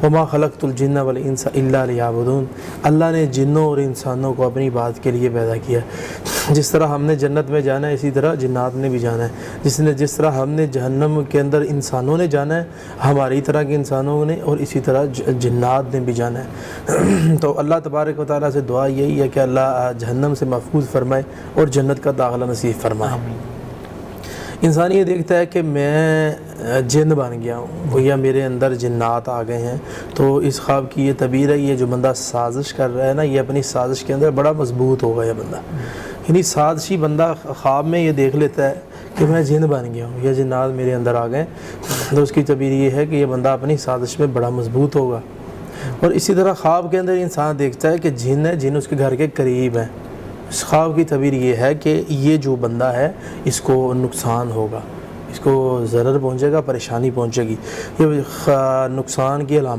وما خلقت الجن والانس الا لیعبدون، اللہ نے جنوں اور انسانوں کو اپنی بات کے لیے پیدا کیا ہے۔ جس طرح ہم نے جنت میں جانا ہے اسی طرح جنات نے بھی جانا ہے، جس طرح ہم نے جہنم کے اندر انسانوں نے جانا ہے ہماری طرح کے انسانوں نے، اور اسی طرح جنات نے بھی جانا ہے۔ تو اللہ تبارک و تعالیٰ سے دعا یہی ہے کہ اللہ جہنم سے محفوظ فرمائے اور جنت کا داخلہ نصیب فرمائے۔ انسان یہ دیکھتا ہے کہ میں جن بن گیا ہوں یا میرے اندر جنات آ گئے ہیں، تو اس خواب کی یہ تعبیر ہے، یہ جو بندہ سازش کر رہا ہے نا، یہ اپنی سازش کے اندر بڑا مضبوط ہوگا یہ بندہ، یعنی سازشی بندہ خواب میں یہ دیکھ لیتا ہے کہ میں جن بن گیا ہوں یا جنات میرے اندر آ گئے، تو اس کی تعبیر یہ ہے کہ یہ بندہ اپنی سازش میں بڑا مضبوط ہوگا۔ اور اسی طرح خواب کے اندر انسان دیکھتا ہے کہ جن ہے، جن اس کے گھر کے قریب ہیں، اس خواب کی تعبیر یہ ہے کہ یہ جو بندہ ہے اس کو نقصان ہوگا، اس کو ضرر پہنچے گا، پریشانی پہنچے گی، یہ نقصان کی علامت